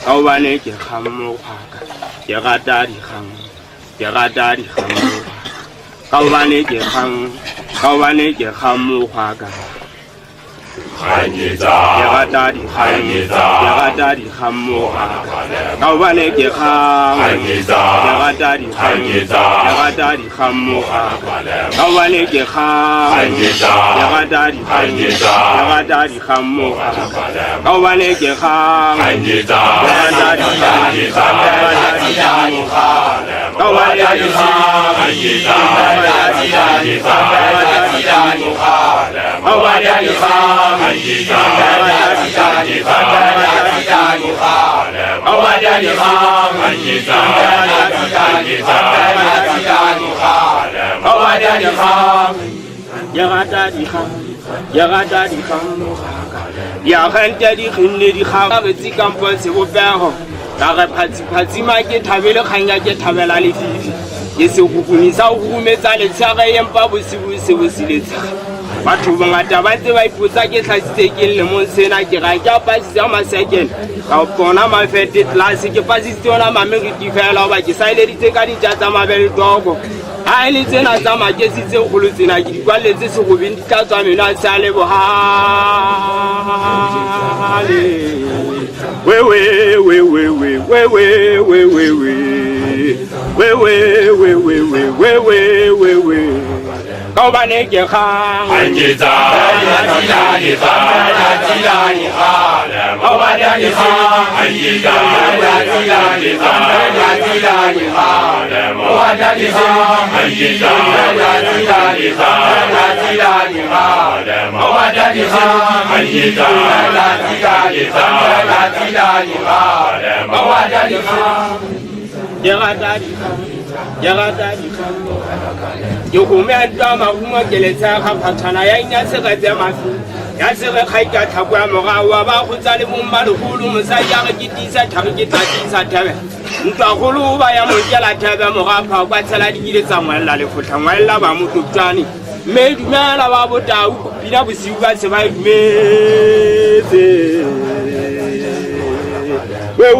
Kau bane ke kgang mo khaka ke rata di kgang mo kau bane ke kgang mo khaka ke rata di kgang mo kau bane ke kgang mo kau bane ke kgang mo kau bane ke kgang ya rente di khinne di khaga re tsikampo se bopego ka re phatsi ma ke thabele khanya ke thabela le fifi ke se hukumisa hukumetsa le tshaga empa bosibu se bosiletsa batho bangata ba ntse ba ipotsa ke tlhatsitse ke le mo sena ke ga ke apasitse masekene ka bona mafete class ke pasitse ona mameriti fela ba ke saileditse ka ditja tsa mabele dogo ha ile tsena tsa makesi tse kgolo tsena ke di kwalletse se go beng di tla tswa mena tsa le bohale we kau bane ke kgang yo come a drama uma ke le tsa ga phathana ya inya se ga tsa mafi ya se ga khaika thakwa moga wa ba go tsa le bomma le hulu mosa ya ga kitisa thare ke tatisa thabe ntwa hulu ba ya mo kela thabe moga pha kwa tsela di ile tsa ngwalla le fotla ngwalla ba mo toptani me dumela ba botau pina bosiu ba se ba dumetse we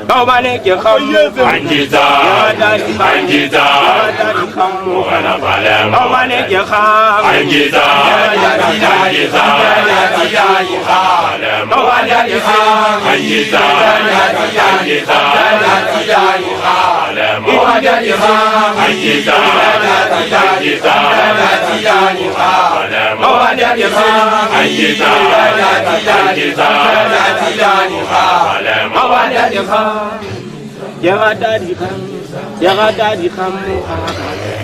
kau bane ke kgang mo kau bane ke ya gata di kgang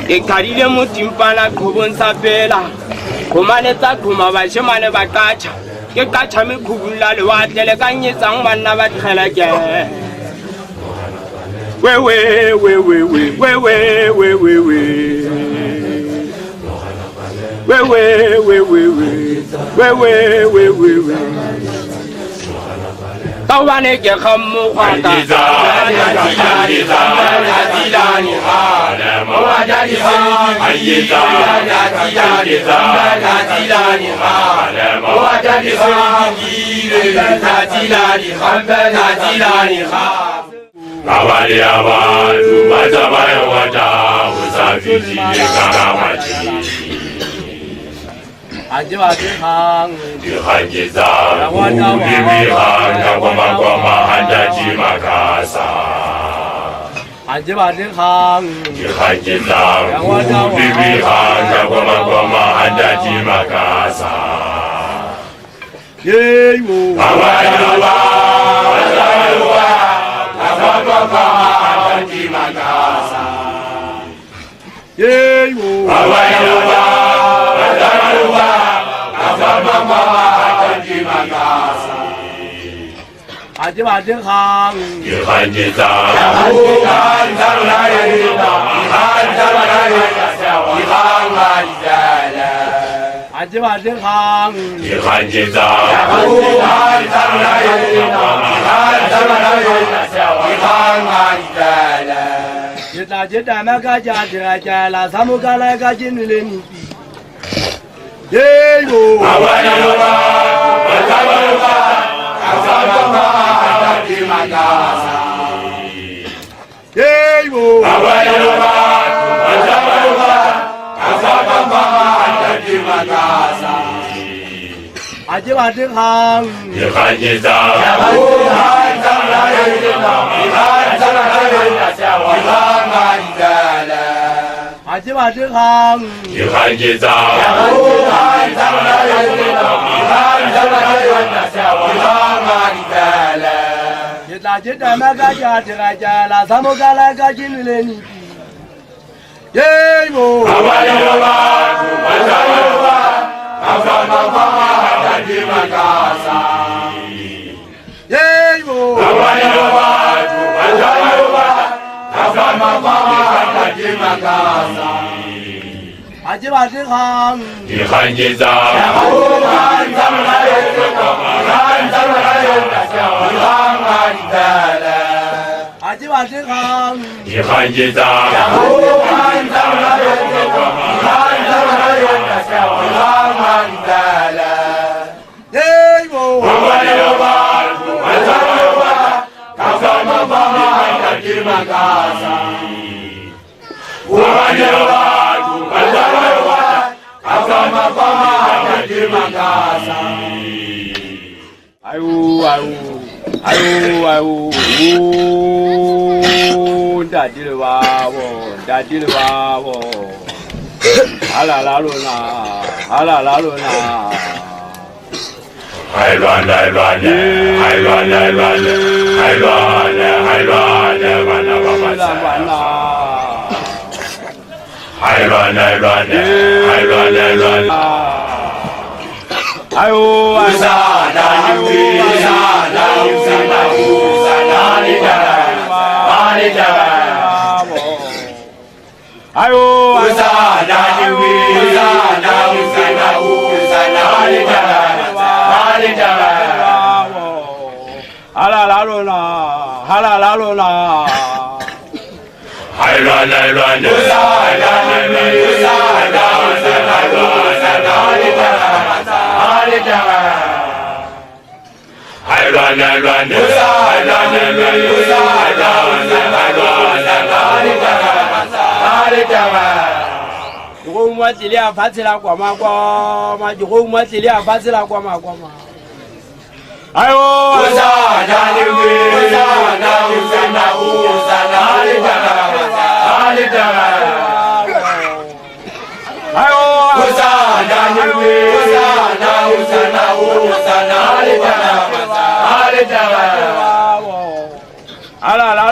e kadile mo timpana khobon sa pela khomane tsa khoma ba shemane ba kacha ke kacha me khubulla le wa tlele ka nyetsang banna ba tlhela ke we kau bane ke kgang mo khaka abali abantu bazabayo wata usafishile kamachi Ajibajihang Dihanjiza Ubibihanga Kwama Handaji Makasa Ajibajihang Dihanjiza Ubibihanga Kwama Handaji Makasa Yeyu Awayawa Awayawa Kwama Handaji Makasa Yeyu Awayawa Ajibajihang Dihanjiza Ajibajihang Dihanjiza la jeta na ka ja ja la samukala ka jinule ni ye yo Awaya yoba, Azaba yoba, Azaba mahadati magasa. ye yo Awaya yoba, Azaba yoba, Azaba mahadati magasa. aje ba de khang Yekhanjiza, Yahuhan zamla yedina, Yahuhan zamla yedina sawa, Yahuhan mandala. aje ba de khang Yekhanjiza, Yahuhan zamla yedina, Yahuhan zamla yedina sawa, Yahuhan mandala. jeta na ka ja la samukala ka jinule ni ye yo Awaya yoba, Azaba yoba, Azaba mahadati magasa. ye yo Awaya yoba, Azaba yoba, Azaba mahadati magasa. aje ba de khang Yekhanjiza, Yahuhan zamla yedina, Yahuhan zamla yedina sawa, Yahuhan mandala. aje ba de khang Yekhanjiza, Yahuhan zamla yedina, Yahuhan zamla yedina sawa, Yahuhan mandala. ye yo Awaya yoba, Azaba yoba, Azaba mahadati magasa. Awaya yoba, Azaba yoba, Azaba mahadati magasa. ayu ndadile wabo halala lona Hailwane, bana babasa. Hailwane. ayu Usana, ayu halala lona Jogomwa tilia fatila kwa magoma Jogomwa tilia fatila kwa magoma ayo halala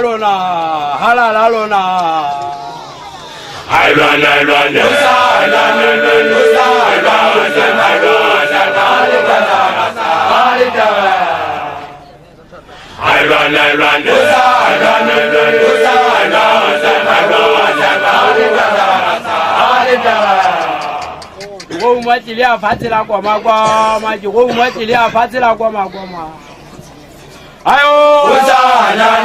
lona Jogomwa tilia fatila kwa magoma Jogomwa tilia fatila kwa magoma ayo